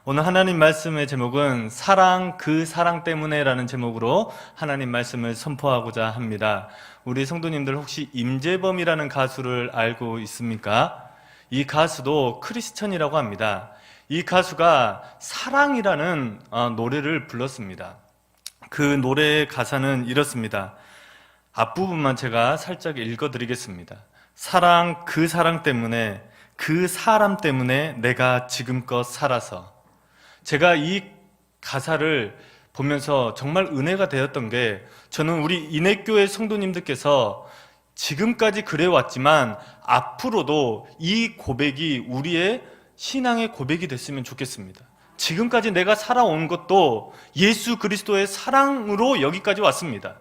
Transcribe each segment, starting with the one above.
오늘 하나님 말씀의 제목은 사랑 그 사랑 때문에라는 제목으로 하나님 말씀을 선포하고자 합니다. 우리 성도님들 혹시 임재범이라는 가수를 알고 있습니까? 이 가수도 크리스천이라고 합니다. 이 가수가 사랑이라는 노래를 불렀습니다. 그 노래의 가사는 이렇습니다. 앞부분만 제가 살짝 읽어드리겠습니다. 사랑 그 사랑 때문에 그 사람 때문에 내가 지금껏 살아서. 제가 이 가사를 보면서 정말 은혜가 되었던 게, 저는 우리 인해교회 성도님들께서 지금까지 그래왔지만 앞으로도 이 고백이 우리의 신앙의 고백이 됐으면 좋겠습니다. 지금까지 내가 살아온 것도 예수 그리스도의 사랑으로 여기까지 왔습니다.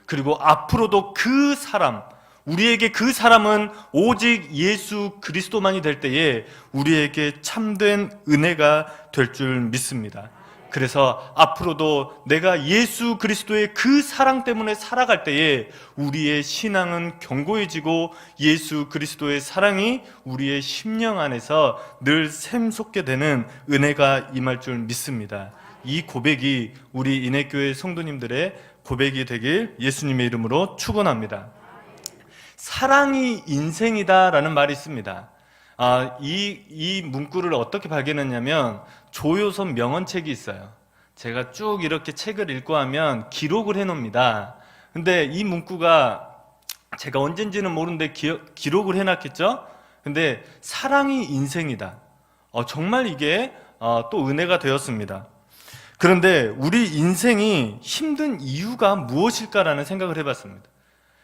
그리고 앞으로도 그 사람, 우리에게 그 사람은 오직 예수 그리스도만이 될 때에 우리에게 참된 은혜가 될 줄 믿습니다. 그래서 앞으로도 내가 예수 그리스도의 그 사랑 때문에 살아갈 때에 우리의 신앙은 견고해지고 예수 그리스도의 사랑이 우리의 심령 안에서 늘 샘솟게 되는 은혜가 임할 줄 믿습니다. 이 고백이 우리 인해교회 성도님들의 고백이 되길 예수님의 이름으로 축원합니다. 사랑이 인생이다라는 말이 있습니다. 이 문구를 어떻게 발견했냐면 조효선 명언책이 있어요. 제가 쭉 이렇게 책을 읽고 하면 기록을 해놓습니다. 근데 이 문구가 제가 언젠지는 모르는데 기록을 해놨겠죠? 근데 사랑이 인생이다. 정말 이게 또 은혜가 되었습니다. 그런데 우리 인생이 힘든 이유가 무엇일까라는 생각을 해봤습니다.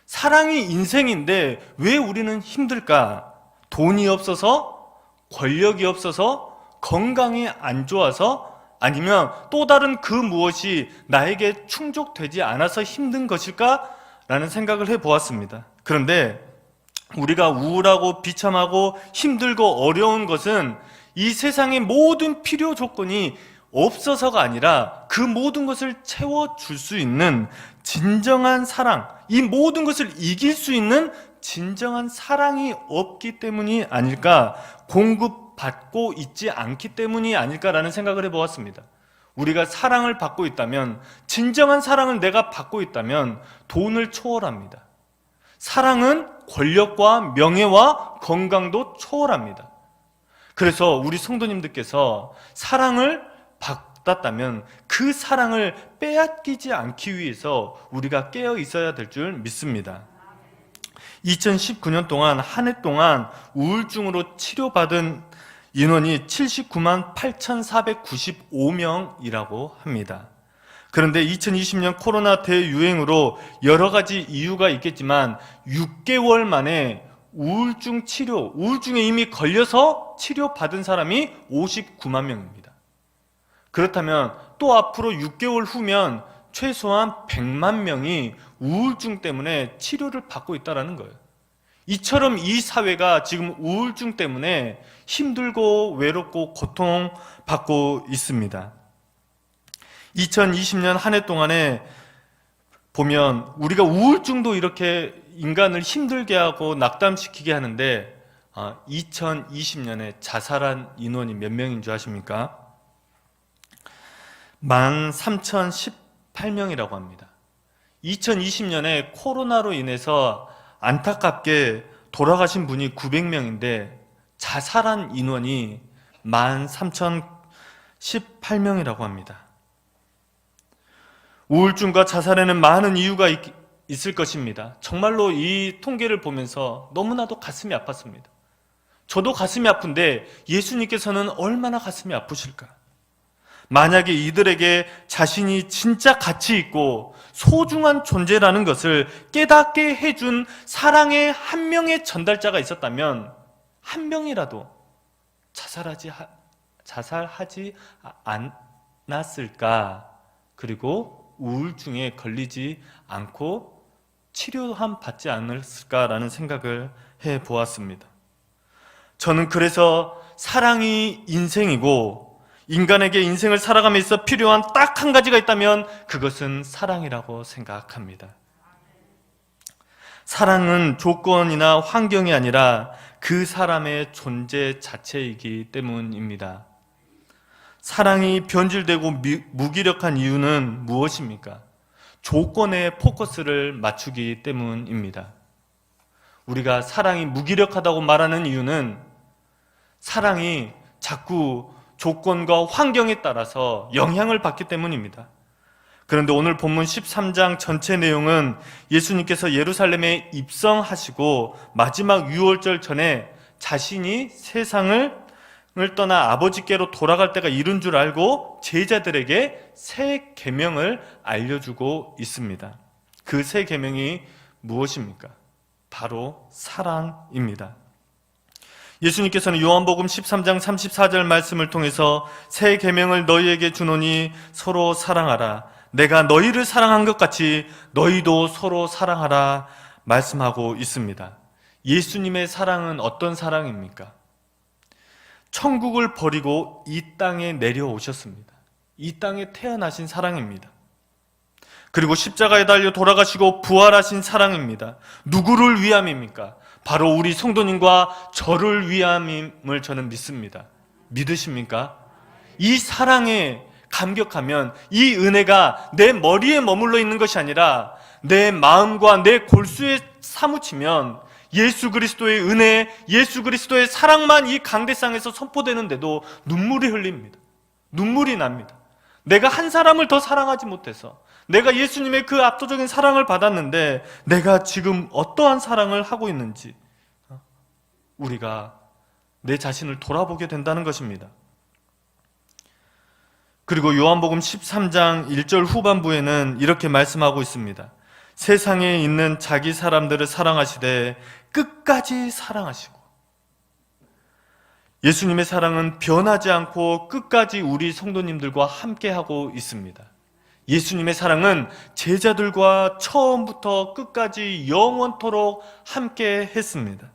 사랑이 인생인데 왜 우리는 힘들까? 돈이 없어서? 권력이 없어서? 건강이 안 좋아서? 아니면 또 다른 그 무엇이 나에게 충족되지 않아서 힘든 것일까? 라는 생각을 해보았습니다. 그런데 우리가 우울하고 비참하고 힘들고 어려운 것은 이 세상의 모든 필요 조건이 없어서가 아니라 그 모든 것을 채워줄 수 있는 진정한 사랑, 이 모든 것을 이길 수 있는 진정한 사랑이 없기 때문이 아닐까, 공급받고 있지 않기 때문이 아닐까라는 생각을 해보았습니다. 우리가 사랑을 받고 있다면, 진정한 사랑을 내가 받고 있다면 돈을 초월합니다. 사랑은 권력과 명예와 건강도 초월합니다. 그래서 우리 성도님들께서 사랑을 받았다면 그 사랑을 빼앗기지 않기 위해서 우리가 깨어 있어야 될 줄 믿습니다. 2019년 동안 한 해 동안 우울증으로 치료받은 인원이 79만 8,495명이라고 합니다. 그런데 2020년 코로나 대유행으로 여러 가지 이유가 있겠지만 6개월 만에 우울증에 이미 걸려서 치료받은 사람이 59만 명입니다. 그렇다면 또 앞으로 6개월 후면 최소한 100만 명이 우울증 때문에 치료를 받고 있다는 거예요. 이처럼 이 사회가 지금 우울증 때문에 힘들고 외롭고 고통받고 있습니다. 2020년 한 해 동안에 보면 우리가 우울증도 이렇게 인간을 힘들게 하고 낙담시키게 하는데 2020년에 자살한 인원이 몇 명인 줄 아십니까? 13,018명이라고 합니다. 2020년에 코로나로 인해서 안타깝게 돌아가신 분이 900명인데 자살한 인원이 13,018명이라고 합니다. 우울증과 자살에는 많은 이유가 있을 것입니다. 정말로 이 통계를 보면서 너무나도 가슴이 아팠습니다. 저도 가슴이 아픈데 예수님께서는 얼마나 가슴이 아프실까? 만약에 이들에게 자신이 진짜 가치 있고 소중한 존재라는 것을 깨닫게 해준 사랑의 한 명의 전달자가 있었다면 한 명이라도 자살하지 않았을까? 그리고 우울증에 걸리지 않고 치료함 받지 않았을까라는 생각을 해보았습니다. 저는 그래서 사랑이 인생이고 인간에게 인생을 살아감에 있어 필요한 딱 한 가지가 있다면 그것은 사랑이라고 생각합니다. 사랑은 조건이나 환경이 아니라 그 사람의 존재 자체이기 때문입니다. 사랑이 변질되고 무기력한 이유는 무엇입니까? 조건에 포커스를 맞추기 때문입니다. 우리가 사랑이 무기력하다고 말하는 이유는 사랑이 자꾸 조건과 환경에 따라서 영향을 받기 때문입니다. 그런데 오늘 본문 13장 전체 내용은 예수님께서 예루살렘에 입성하시고 마지막 유월절 전에 자신이 세상을 떠나 아버지께로 돌아갈 때가 이른 줄 알고 제자들에게 새 계명을 알려주고 있습니다. 그 새 계명이 무엇입니까? 바로 사랑입니다. 예수님께서는 요한복음 13장 34절 말씀을 통해서 새 계명을 너희에게 주노니 서로 사랑하라. 내가 너희를 사랑한 것 같이 너희도 서로 사랑하라 말씀하고 있습니다. 예수님의 사랑은 어떤 사랑입니까? 천국을 버리고 이 땅에 내려오셨습니다. 이 땅에 태어나신 사랑입니다. 그리고 십자가에 달려 돌아가시고 부활하신 사랑입니다. 누구를 위함입니까? 바로 우리 성도님과 저를 위함임을 저는 믿습니다. 믿으십니까? 이 사랑에 감격하면 이 은혜가 내 머리에 머물러 있는 것이 아니라 내 마음과 내 골수에 사무치면 예수 그리스도의 은혜, 예수 그리스도의 사랑만 이 강대상에서 선포되는데도 눈물이 흘립니다. 눈물이 납니다. 내가 한 사람을 더 사랑하지 못해서, 내가 예수님의 그 압도적인 사랑을 받았는데 내가 지금 어떠한 사랑을 하고 있는지 우리가 내 자신을 돌아보게 된다는 것입니다. 그리고 요한복음 13장 1절 후반부에는 이렇게 말씀하고 있습니다. 세상에 있는 자기 사람들을 사랑하시되 끝까지 사랑하시고, 예수님의 사랑은 변하지 않고 끝까지 우리 성도님들과 함께하고 있습니다. 예수님의 사랑은 제자들과 처음부터 끝까지 영원토록 함께 했습니다.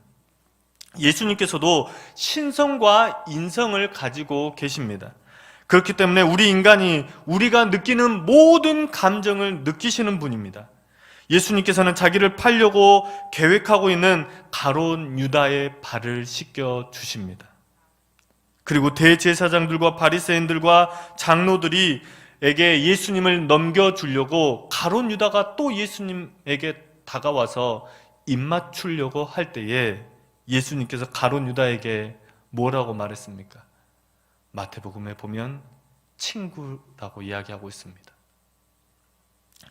예수님께서도 신성과 인성을 가지고 계십니다. 그렇기 때문에 우리 인간이 우리가 느끼는 모든 감정을 느끼시는 분입니다. 예수님께서는 자기를 팔려고 계획하고 있는 가룟 유다의 발을 씻겨 주십니다. 그리고 대제사장들과 바리새인들과 장로들이 에게 예수님을 넘겨주려고 가룟 유다가 또 예수님에게 다가와서 입맞추려고 할 때에 예수님께서 가룟 유다에게 뭐라고 말했습니까? 마태복음에 보면 친구라고 이야기하고 있습니다.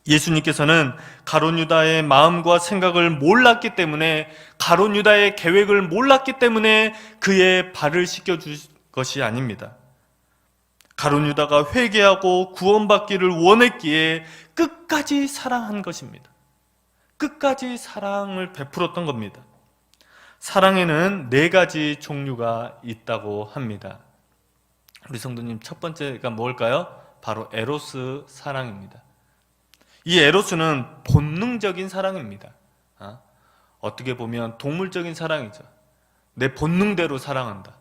예수님께서는 가룟 유다의 마음과 생각을 몰랐기 때문에, 가룟 유다의 계획을 몰랐기 때문에 그의 발을 씻겨주신 것이 아닙니다. 가룟 유다가 회개하고 구원받기를 원했기에 끝까지 사랑한 것입니다. 끝까지 사랑을 베풀었던 겁니다. 사랑에는 4가지 종류가 있다고 합니다. 우리 성도님, 첫 번째가 뭘까요? 바로 에로스 사랑입니다. 이 에로스는 본능적인 사랑입니다. 어떻게 보면 동물적인 사랑이죠. 내 본능대로 사랑한다.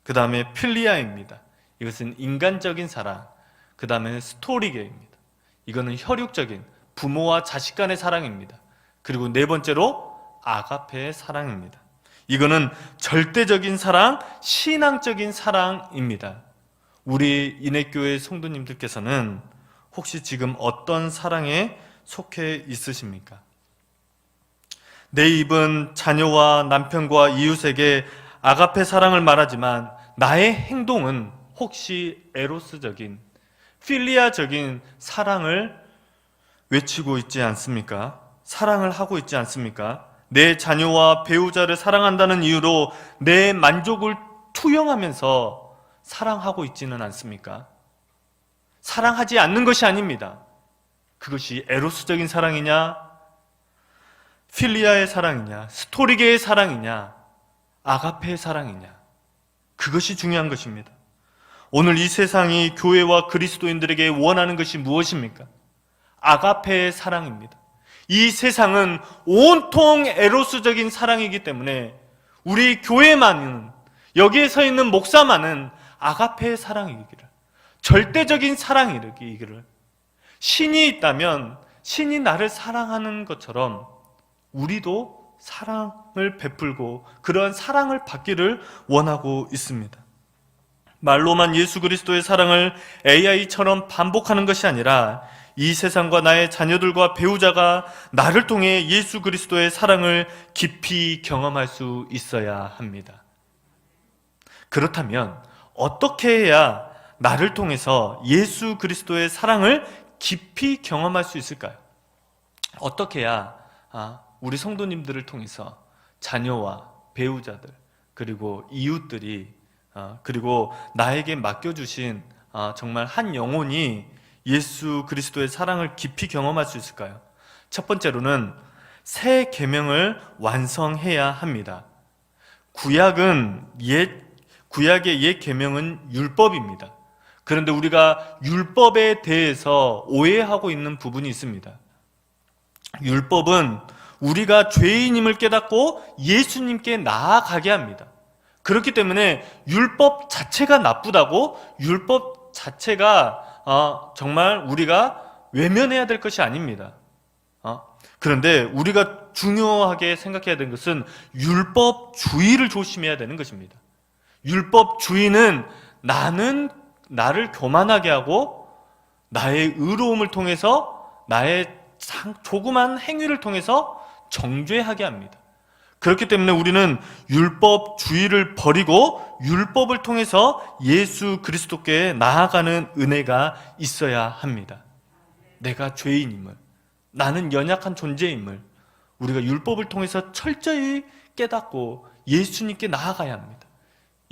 그 다음에 필리아입니다. 이것은 인간적인 사랑. 그 다음에 스토리게입니다. 이거는 혈육적인 부모와 자식 간의 사랑입니다. 그리고 4번째로 아가페의 사랑입니다. 이거는 절대적인 사랑, 신앙적인 사랑입니다. 우리 인해교회 성도님들께서는 혹시 지금 어떤 사랑에 속해 있으십니까? 내 입은 자녀와 남편과 이웃에게 아가페 사랑을 말하지만 나의 행동은 혹시 에로스적인, 필리아적인 사랑을 외치고 있지 않습니까? 사랑을 하고 있지 않습니까? 내 자녀와 배우자를 사랑한다는 이유로 내 만족을 투영하면서 사랑하고 있지는 않습니까? 사랑하지 않는 것이 아닙니다. 그것이 에로스적인 사랑이냐, 필리아의 사랑이냐, 스토리게의 사랑이냐, 아가페의 사랑이냐, 그것이 중요한 것입니다. 오늘 이 세상이 교회와 그리스도인들에게 원하는 것이 무엇입니까? 아가페의 사랑입니다. 이 세상은 온통 에로스적인 사랑이기 때문에 우리 교회만은, 여기에 서 있는 목사만은 아가페의 사랑이기를, 절대적인 사랑이기를, 신이 있다면 신이 나를 사랑하는 것처럼 우리도 사랑을 베풀고 그러한 사랑을 받기를 원하고 있습니다. 말로만 예수 그리스도의 사랑을 AI처럼 반복하는 것이 아니라 이 세상과 나의 자녀들과 배우자가 나를 통해 예수 그리스도의 사랑을 깊이 경험할 수 있어야 합니다. 그렇다면 어떻게 해야 나를 통해서 예수 그리스도의 사랑을 깊이 경험할 수 있을까요? 어떻게 해야 우리 성도님들을 통해서 자녀와 배우자들 그리고 이웃들이 그리고 나에게 맡겨주신 정말 한 영혼이 예수 그리스도의 사랑을 깊이 경험할 수 있을까요? 첫 번째로는 새 계명을 완성해야 합니다. 구약의 옛 계명은 율법입니다. 그런데 우리가 율법에 대해서 오해하고 있는 부분이 있습니다. 율법은 우리가 죄인임을 깨닫고 예수님께 나아가게 합니다. 그렇기 때문에 율법 자체가 나쁘다고 율법 자체가 정말 우리가 외면해야 될 것이 아닙니다. 그런데 우리가 중요하게 생각해야 되는 것은 율법주의를 조심해야 되는 것입니다. 율법주의는 나를 교만하게 하고 나의 의로움을 통해서 나의 조그만 행위를 통해서 정죄하게 합니다. 그렇기 때문에 우리는 율법주의를 버리고 율법을 통해서 예수 그리스도께 나아가는 은혜가 있어야 합니다. 내가 죄인임을, 나는 연약한 존재임을 우리가 율법을 통해서 철저히 깨닫고 예수님께 나아가야 합니다.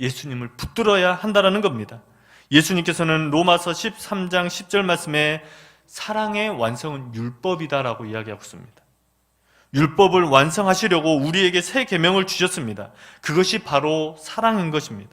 예수님을 붙들어야 한다는 겁니다. 예수님께서는 로마서 13장 10절 말씀에 사랑의 완성은 율법이다라고 이야기하고 있습니다. 율법을 완성하시려고 우리에게 새 계명을 주셨습니다. 그것이 바로 사랑인 것입니다.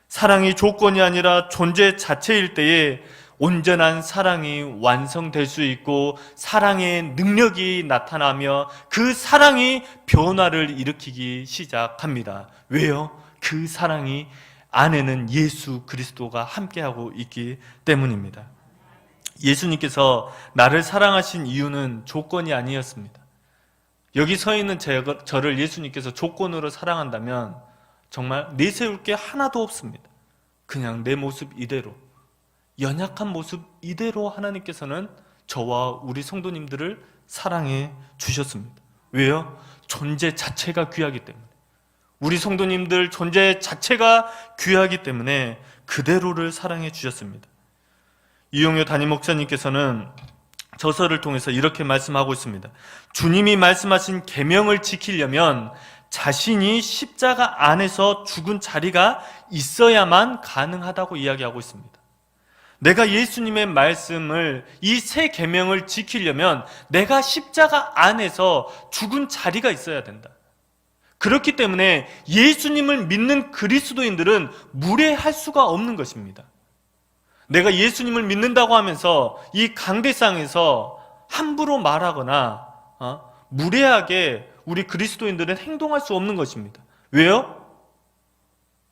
사랑이 조건이 아니라 존재 자체일 때에 온전한 사랑이 완성될 수 있고 사랑의 능력이 나타나며 그 사랑이 변화를 일으키기 시작합니다. 왜요? 그 사랑이 안에는 예수 그리스도가 함께하고 있기 때문입니다. 예수님께서 나를 사랑하신 이유는 조건이 아니었습니다. 여기 서 있는 저를 예수님께서 조건으로 사랑한다면 정말 내세울 게 하나도 없습니다. 그냥 내 모습 이대로, 연약한 모습 이대로 하나님께서는 저와 우리 성도님들을 사랑해 주셨습니다. 왜요? 존재 자체가 귀하기 때문에. 우리 성도님들 존재 자체가 귀하기 때문에 그대로를 사랑해 주셨습니다. 이용효 담임 목사님께서는 저서를 통해서 이렇게 말씀하고 있습니다. 주님이 말씀하신 계명을 지키려면 자신이 십자가 안에서 죽은 자리가 있어야만 가능하다고 이야기하고 있습니다. 내가 예수님의 말씀을, 이 새 계명을 지키려면 내가 십자가 안에서 죽은 자리가 있어야 된다. 그렇기 때문에 예수님을 믿는 그리스도인들은 무례할 수가 없는 것입니다. 내가 예수님을 믿는다고 하면서 이 강대상에서 함부로 말하거나 무례하게 우리 그리스도인들은 행동할 수 없는 것입니다. 왜요?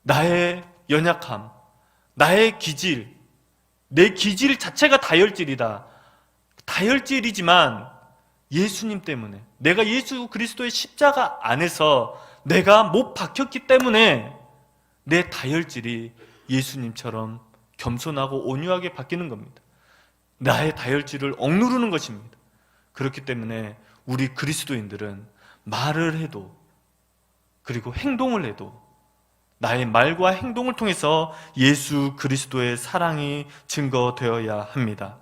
나의 연약함, 나의 기질, 내 기질 자체가 다혈질이다. 다혈질이지만 예수님 때문에, 내가 예수 그리스도의 십자가 안에서 내가 못 박혔기 때문에 내 다혈질이 예수님처럼 겸손하고 온유하게 바뀌는 겁니다. 나의 다혈질을 억누르는 것입니다. 그렇기 때문에 우리 그리스도인들은 말을 해도 그리고 행동을 해도 나의 말과 행동을 통해서 예수 그리스도의 사랑이 증거되어야 합니다.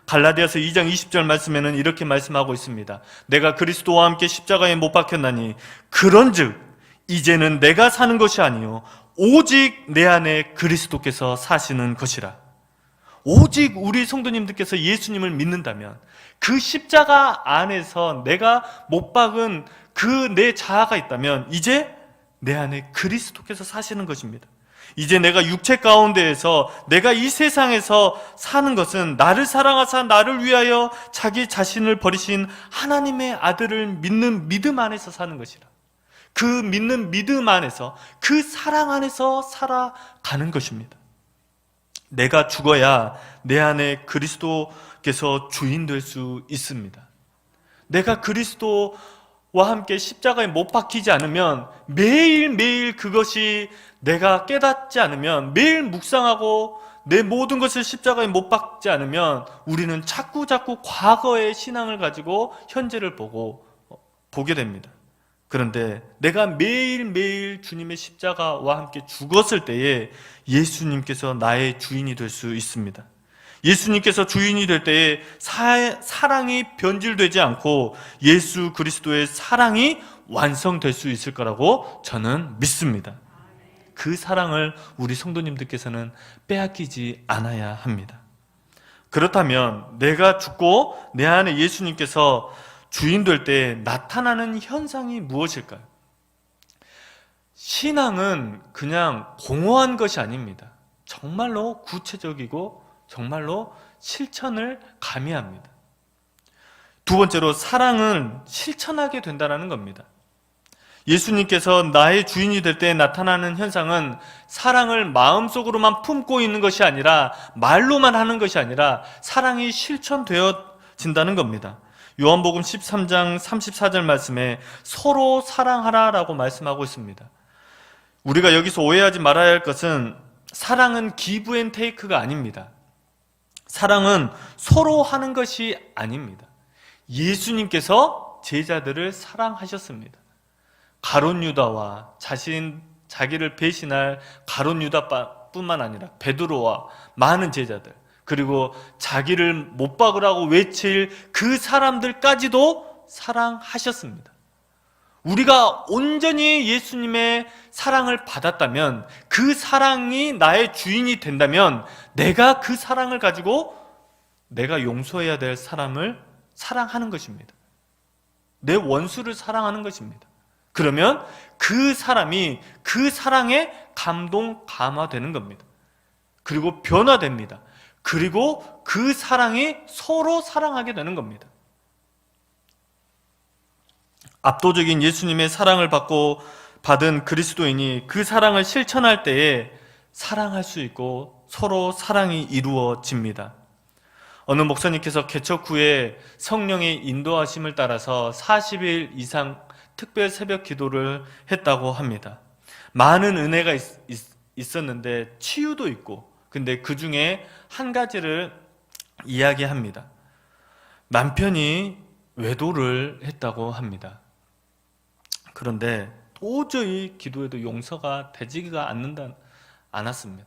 갈라디아서 2장 20절 말씀에는 이렇게 말씀하고 있습니다. 내가 그리스도와 함께 십자가에 못 박혔나니 그런즉 이제는 내가 사는 것이 아니요 오직 내 안에 그리스도께서 사시는 것이라. 오직 우리 성도님들께서 예수님을 믿는다면 그 십자가 안에서 내가 못 박은 그 내 자아가 있다면 이제 내 안에 그리스도께서 사시는 것입니다. 이제 내가 육체 가운데에서 내가 이 세상에서 사는 것은 나를 사랑하사 나를 위하여 자기 자신을 버리신 하나님의 아들을 믿는 믿음 안에서 사는 것이라. 그 믿는 믿음 안에서, 그 사랑 안에서 살아가는 것입니다. 내가 죽어야 내 안에 그리스도께서 주인 될 수 있습니다. 내가 그리스도와 함께 십자가에 못 박히지 않으면, 매일매일 그것이 내가 깨닫지 않으면, 매일 묵상하고 내 모든 것을 십자가에 못 박지 않으면 우리는 자꾸 과거의 신앙을 가지고 현재를 보게 됩니다. 그런데 내가 매일매일 주님의 십자가와 함께 죽었을 때에 예수님께서 나의 주인이 될 수 있습니다. 예수님께서 주인이 될 때에 사랑이 변질되지 않고 예수 그리스도의 사랑이 완성될 수 있을 거라고 저는 믿습니다. 그 사랑을 우리 성도님들께서는 빼앗기지 않아야 합니다. 그렇다면 내가 죽고 내 안에 예수님께서 주인 될 때 나타나는 현상이 무엇일까요? 신앙은 그냥 공허한 것이 아닙니다. 정말로 구체적이고 정말로 실천을 가미합니다. 두 번째로, 사랑은 실천하게 된다는 겁니다. 예수님께서 나의 주인이 될 때 나타나는 현상은 사랑을 마음속으로만 품고 있는 것이 아니라, 말로만 하는 것이 아니라 사랑이 실천되어진다는 겁니다. 요한복음 13장 34절 말씀에 서로 사랑하라라고 말씀하고 있습니다. 우리가 여기서 오해하지 말아야 할 것은, 사랑은 기브 앤 테이크가 아닙니다. 사랑은 서로 하는 것이 아닙니다. 예수님께서 제자들을 사랑하셨습니다. 가룟 유다와 자기를 배신할 가룟 유다뿐만 아니라 베드로와 많은 제자들, 그리고 자기를 못 박으라고 외칠 그 사람들까지도 사랑하셨습니다. 우리가 온전히 예수님의 사랑을 받았다면, 그 사랑이 나의 주인이 된다면, 내가 그 사랑을 가지고 내가 용서해야 될 사람을 사랑하는 것입니다. 내 원수를 사랑하는 것입니다. 그러면 그 사람이 그 사랑에 감동되는 겁니다. 그리고 변화됩니다. 그리고 그 사랑이 서로 사랑하게 되는 겁니다. 압도적인 예수님의 사랑을 받은 그리스도인이 그 사랑을 실천할 때에 사랑할 수 있고 서로 사랑이 이루어집니다. 어느 목사님께서 개척 후에 성령의 인도하심을 따라서 40일 이상 특별 새벽 기도를 했다고 합니다. 많은 은혜가 있었는데 치유도 있고, 근데 그 중에 한 가지를 이야기합니다. 남편이 외도를 했다고 합니다. 그런데 도저히 기도해도 용서가 되지가 않았습니다.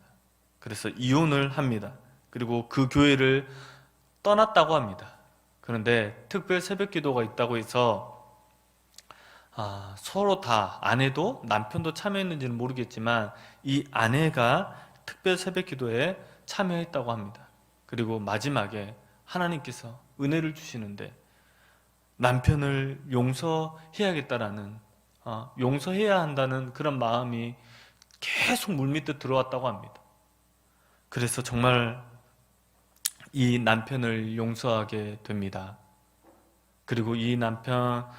그래서 이혼을 합니다. 그리고 그 교회를 떠났다고 합니다. 그런데 특별 새벽 기도가 있다고 해서 서로 다, 아내도 남편도 참여했는지는 모르겠지만 이 아내가 특별 새벽 기도에 참여했다고 합니다. 그리고 마지막에 하나님께서 은혜를 주시는데 남편을 용서해야겠다라는, 용서해야 한다는 그런 마음이 계속 물밑에 들어왔다고 합니다. 그래서 정말 이 남편을 용서하게 됩니다. 그리고 이 남편에게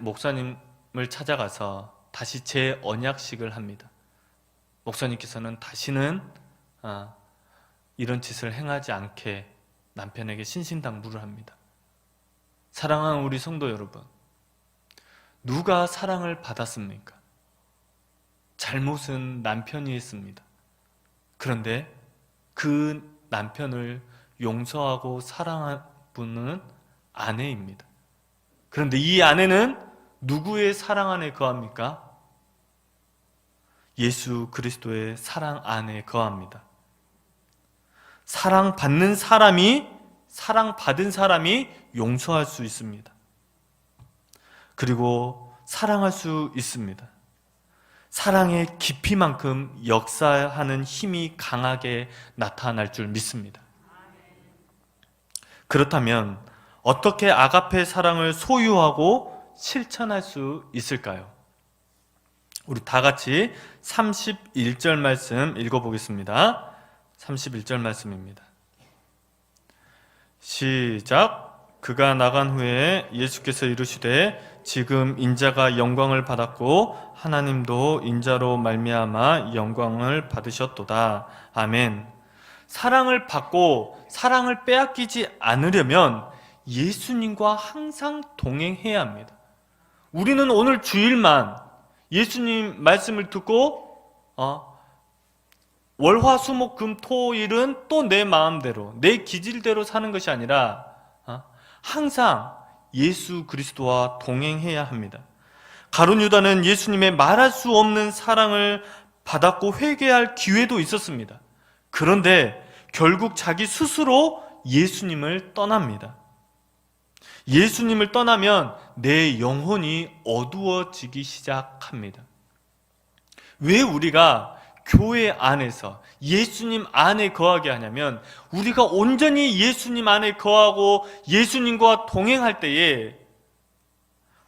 목사님을 찾아가서 다시 재언약식을 합니다. 목사님께서는 다시는 이런 짓을 행하지 않게 남편에게 신신당부를 합니다. 사랑하는 우리 성도 여러분, 누가 사랑을 받았습니까? 잘못은 남편이 했습니다. 그런데 그 남편을 용서하고 사랑한 분은 아내입니다. 그런데 이 아내는 누구의 사랑 안에 거합니까? 예수 그리스도의 사랑 안에 거합니다. 사랑받는 사람이, 사랑받은 사람이 용서할 수 있습니다. 그리고 사랑할 수 있습니다. 사랑의 깊이만큼 역사하는 힘이 강하게 나타날 줄 믿습니다. 그렇다면 어떻게 아가페 사랑을 소유하고 실천할 수 있을까요? 우리 다 같이 31절 말씀 읽어보겠습니다. 31절 말씀입니다. 시작. 그가 나간 후에 예수께서 이르시되 지금 인자가 영광을 받았고 하나님도 인자로 말미암아 영광을 받으셨도다. 아멘. 사랑을 받고 사랑을 빼앗기지 않으려면 예수님과 항상 동행해야 합니다. 우리는 오늘 주일만 예수님 말씀을 듣고 월화수목금토일은 또 내 마음대로 내 기질대로 사는 것이 아니라 항상 예수 그리스도와 동행해야 합니다. 가룟 유다는 예수님의 말할 수 없는 사랑을 받았고 회개할 기회도 있었습니다. 그런데 결국 자기 스스로 예수님을 떠납니다. 예수님을 떠나면 내 영혼이 어두워지기 시작합니다. 왜 우리가 교회 안에서 예수님 안에 거하게 하냐면, 우리가 온전히 예수님 안에 거하고 예수님과 동행할 때에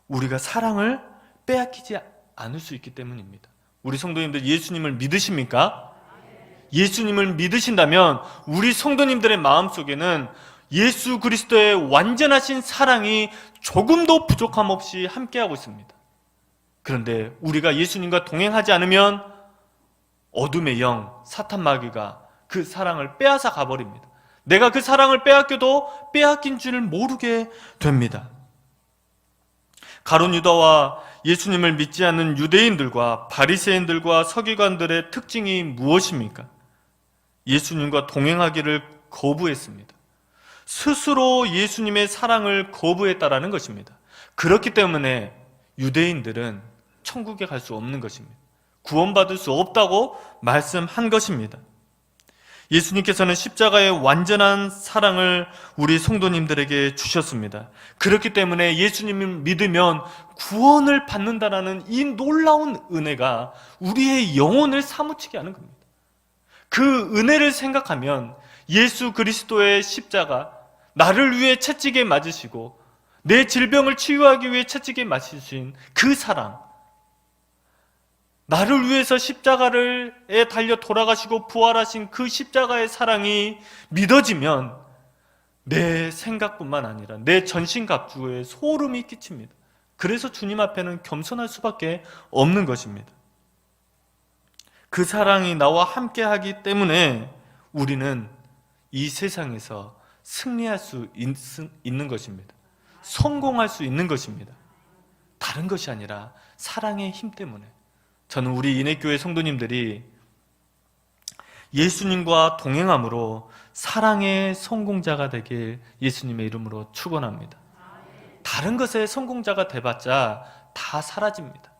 우리가 사랑을 빼앗기지 않을 수 있기 때문입니다. 우리 성도님들 예수님을 믿으십니까? 예수님을 믿으신다면 우리 성도님들의 마음속에는 예수 그리스도의 완전하신 사랑이 조금도 부족함 없이 함께하고 있습니다. 그런데 우리가 예수님과 동행하지 않으면 어둠의 영, 사탄 마귀가 그 사랑을 빼앗아 가버립니다. 내가 그 사랑을 빼앗겨도 빼앗긴 줄 모르게 됩니다. 가룟 유다와 예수님을 믿지 않는 유대인들과 바리새인들과 서기관들의 특징이 무엇입니까? 예수님과 동행하기를 거부했습니다. 스스로 예수님의 사랑을 거부했다라는 것입니다. 그렇기 때문에 유대인들은 천국에 갈 수 없는 것입니다. 구원받을 수 없다고 말씀한 것입니다. 예수님께서는 십자가의 완전한 사랑을 우리 성도님들에게 주셨습니다. 그렇기 때문에 예수님을 믿으면 구원을 받는다라는 이 놀라운 은혜가 우리의 영혼을 사무치게 하는 겁니다. 그 은혜를 생각하면 예수 그리스도의 십자가, 나를 위해 채찍에 맞으시고 내 질병을 치유하기 위해 채찍에 맞으신 그 사랑, 나를 위해서 십자가에 달려 돌아가시고 부활하신 그 십자가의 사랑이 믿어지면 내 생각뿐만 아니라 내 전신갑주에 소름이 끼칩니다. 그래서 주님 앞에는 겸손할 수밖에 없는 것입니다. 그 사랑이 나와 함께하기 때문에 우리는 이 세상에서 승리할 수 있는 것입니다. 성공할 수 있는 것입니다. 다른 것이 아니라 사랑의 힘 때문에. 저는 우리 인해교회 성도님들이 예수님과 동행함으로 사랑의 성공자가 되길 예수님의 이름으로 축원합니다. 다른 것에 성공자가 돼봤자 다 사라집니다.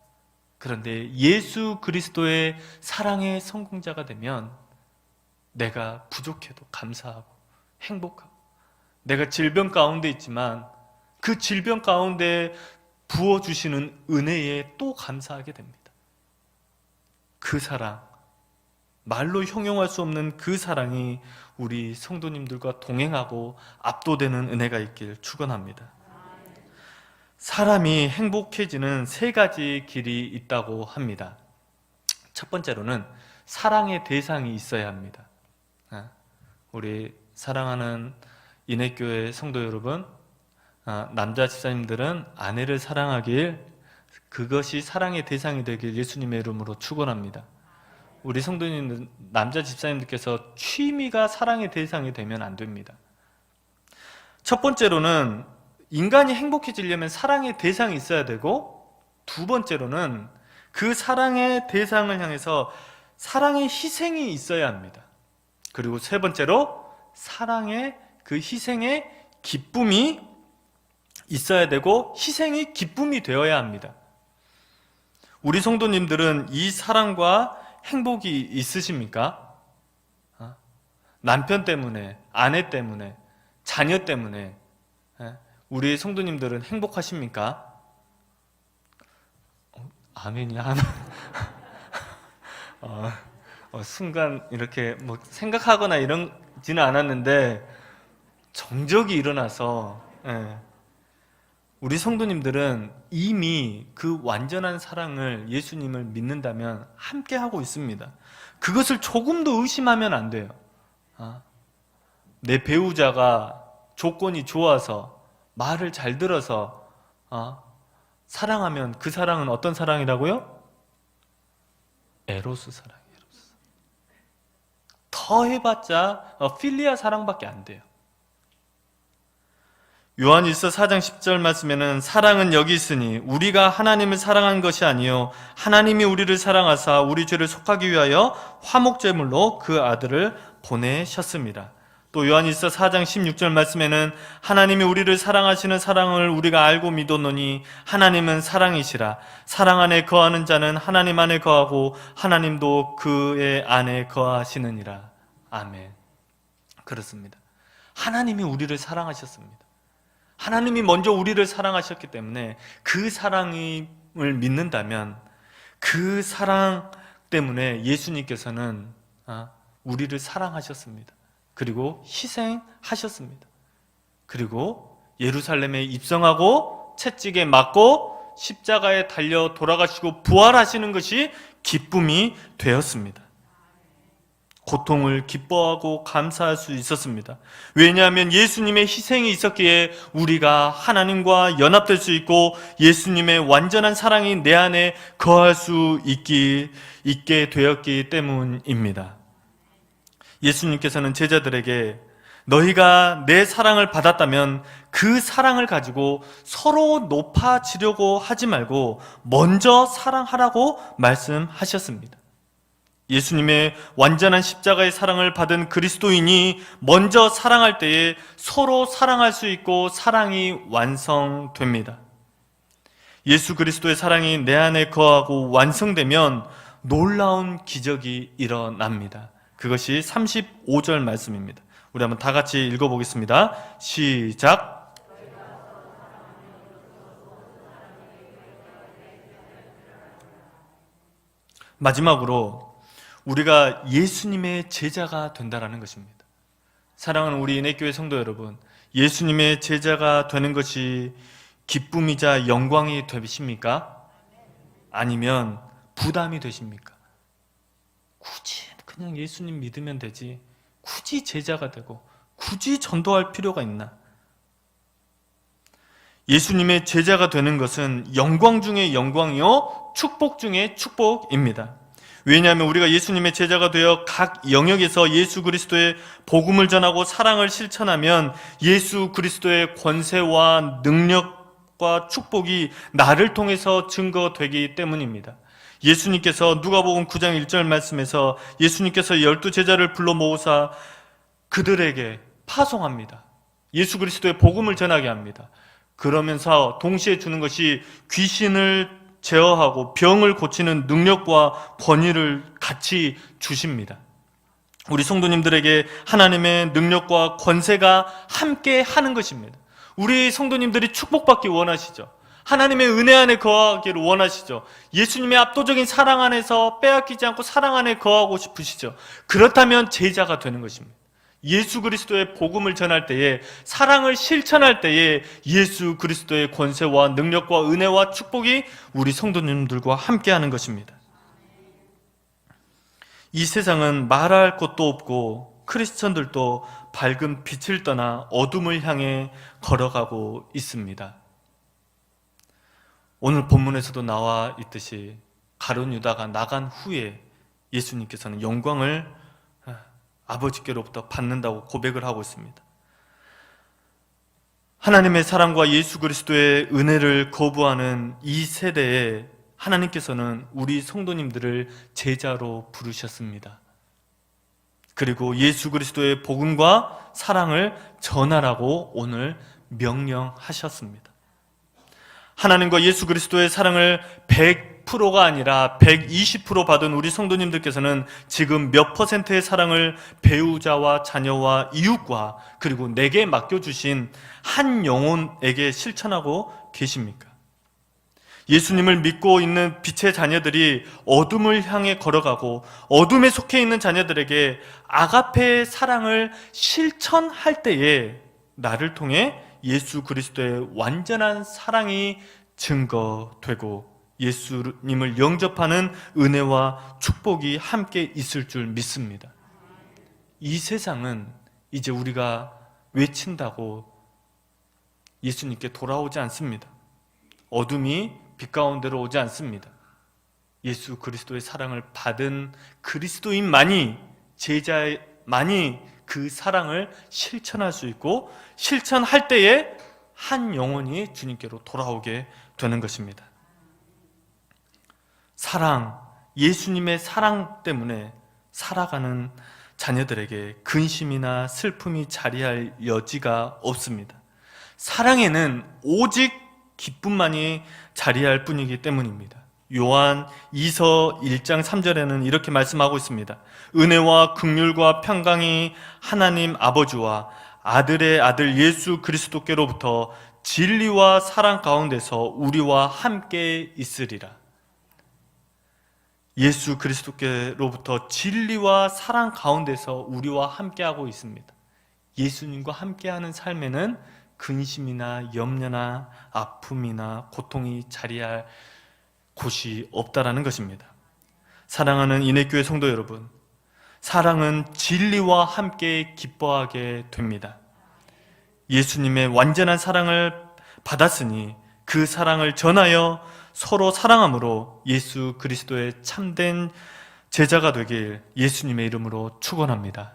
그런데 예수 그리스도의 사랑의 성공자가 되면 내가 부족해도 감사하고 행복하고, 내가 질병 가운데 있지만 그 질병 가운데 부어주시는 은혜에 또 감사하게 됩니다. 그 사랑, 말로 형용할 수 없는 그 사랑이 우리 성도님들과 동행하고 압도되는 은혜가 있길 축원합니다. 사람이 행복해지는 세 가지 길이 있다고 합니다. 첫 번째로는 사랑의 대상이 있어야 합니다. 우리 사랑하는 인해교회 성도 여러분, 남자 집사님들은 아내를 사랑하길, 그것이 사랑의 대상이 되길 예수님의 이름으로 축원합니다. 우리 성도님, 남자 집사님들께서 취미가 사랑의 대상이 되면 안 됩니다. 첫 번째로는 인간이 행복해지려면 사랑의 대상이 있어야 되고, 두 번째로는 그 사랑의 대상을 향해서 사랑의 희생이 있어야 합니다. 그리고 세 번째로 사랑의 그 희생의 기쁨이 있어야 되고, 희생이 기쁨이 되어야 합니다. 우리 성도님들은 이 사랑과 행복이 있으십니까? 남편 때문에, 아내 때문에, 자녀 때문에 우리 성도님들은 행복하십니까? 아멘이 하나. 순간 이렇게 뭐 생각하거나 이러지는 않았는데 정적이 일어나서, 우리 성도님들은 이미 그 완전한 사랑을, 예수님을 믿는다면 함께 하고 있습니다. 그것을 조금도 의심하면 안 돼요. 내 배우자가 조건이 좋아서, 말을 잘 들어서 사랑하면 그 사랑은 어떤 사랑이라고요? 에로스 사랑이에요. 에로스. 더 해봤자 필리아 사랑밖에 안 돼요. 요한일서 4장 10절 말씀에는 사랑은 여기 있으니 우리가 하나님을 사랑한 것이 아니요 하나님이 우리를 사랑하사 우리 죄를 속하기 위하여 화목제물로 그 아들을 보내셨습니다. 또 요한일서 4장 16절 말씀에는 하나님이 우리를 사랑하시는 사랑을 우리가 알고 믿었노니 하나님은 사랑이시라. 사랑 안에 거하는 자는 하나님 안에 거하고 하나님도 그의 안에 거하시느니라. 아멘. 그렇습니다. 하나님이 우리를 사랑하셨습니다. 하나님이 먼저 우리를 사랑하셨기 때문에 그 사랑을 믿는다면 그 사랑 때문에 예수님께서는 우리를 사랑하셨습니다. 그리고 희생하셨습니다. 그리고 예루살렘에 입성하고 채찍에 맞고 십자가에 달려 돌아가시고 부활하시는 것이 기쁨이 되었습니다. 고통을 기뻐하고 감사할 수 있었습니다. 왜냐하면 예수님의 희생이 있었기에 우리가 하나님과 연합될 수 있고 예수님의 완전한 사랑이 내 안에 거할 수 있게 되었기 때문입니다. 예수님께서는 제자들에게 너희가 내 사랑을 받았다면 그 사랑을 가지고 서로 높아지려고 하지 말고 먼저 사랑하라고 말씀하셨습니다. 예수님의 완전한 십자가의 사랑을 받은 그리스도인이 먼저 사랑할 때에 서로 사랑할 수 있고 사랑이 완성됩니다. 예수 그리스도의 사랑이 내 안에 거하고 완성되면 놀라운 기적이 일어납니다. 그것이 35절 말씀입니다. 우리 한번 다 같이 읽어보겠습니다. 시작. 마지막으로 우리가 예수님의 제자가 된다는 것입니다. 사랑하는 우리 인내교회 성도 여러분, 예수님의 제자가 되는 것이 기쁨이자 영광이 되십니까? 아니면 부담이 되십니까? 굳이 그냥 예수님 믿으면 되지, 굳이 제자가 되고 굳이 전도할 필요가 있나? 예수님의 제자가 되는 것은 영광 중의 영광이요 축복 중의 축복입니다. 왜냐하면 우리가 예수님의 제자가 되어 각 영역에서 예수 그리스도의 복음을 전하고 사랑을 실천하면 예수 그리스도의 권세와 능력과 축복이 나를 통해서 증거되기 때문입니다. 예수님께서 누가복음 9장 1절 말씀에서 예수님께서 12제자를 불러 모으사 그들에게 파송합니다. 예수 그리스도의 복음을 전하게 합니다. 그러면서 동시에 주는 것이 귀신을 제어하고 병을 고치는 능력과 권위를 같이 주십니다. 우리 성도님들에게 하나님의 능력과 권세가 함께 하는 것입니다. 우리 성도님들이 축복받기 원하시죠? 하나님의 은혜 안에 거하기를 원하시죠? 예수님의 압도적인 사랑 안에서 빼앗기지 않고 사랑 안에 거하고 싶으시죠? 그렇다면 제자가 되는 것입니다. 예수 그리스도의 복음을 전할 때에, 사랑을 실천할 때에 예수 그리스도의 권세와 능력과 은혜와 축복이 우리 성도님들과 함께하는 것입니다. 이 세상은 말할 것도 없고 크리스천들도 밝은 빛을 떠나 어둠을 향해 걸어가고 있습니다. 오늘 본문에서도 나와 있듯이 가룟 유다가 나간 후에 예수님께서는 영광을 아버지께로부터 받는다고 고백을 하고 있습니다. 하나님의 사랑과 예수 그리스도의 은혜를 거부하는 이 세대에 하나님께서는 우리 성도님들을 제자로 부르셨습니다. 그리고 예수 그리스도의 복음과 사랑을 전하라고 오늘 명령하셨습니다. 하나님과 예수 그리스도의 사랑을 100%가 아니라 120% 받은 우리 성도님들께서는 지금 몇 %의 사랑을 배우자와 자녀와 이웃과 그리고 내게 맡겨주신 한 영혼에게 실천하고 계십니까? 예수님을 믿고 있는 빛의 자녀들이 어둠을 향해 걸어가고 어둠에 속해 있는 자녀들에게 아가페의 사랑을 실천할 때에 나를 통해 예수 그리스도의 완전한 사랑이 증거되고 예수님을 영접하는 은혜와 축복이 함께 있을 줄 믿습니다. 이 세상은 이제 우리가 외친다고 예수님께 돌아오지 않습니다. 어둠이 빛 가운데로 오지 않습니다. 예수 그리스도의 사랑을 받은 그리스도인만이, 제자만이 그 사랑을 실천할 수 있고 실천할 때에 한 영혼이 주님께로 돌아오게 되는 것입니다. 사랑, 예수님의 사랑 때문에 살아가는 자녀들에게 근심이나 슬픔이 자리할 여지가 없습니다. 사랑에는 오직 기쁨만이 자리할 뿐이기 때문입니다. 요한 2서 1장 3절에는 이렇게 말씀하고 있습니다. 은혜와 긍휼과 평강이 하나님 아버지와 아들의 아들 예수 그리스도께로부터 진리와 사랑 가운데서 우리와 함께 있으리라. 예수 그리스도께로부터 진리와 사랑 가운데서 우리와 함께하고 있습니다. 예수님과 함께하는 삶에는 근심이나 염려나 아픔이나 고통이 자리할 곳이 없다라는 것입니다. 사랑하는 인해교회 성도 여러분, 사랑은 진리와 함께 기뻐하게 됩니다. 예수님의 완전한 사랑을 받았으니 그 사랑을 전하여 서로 사랑함으로 예수 그리스도의 참된 제자가 되길 예수님의 이름으로 축원합니다.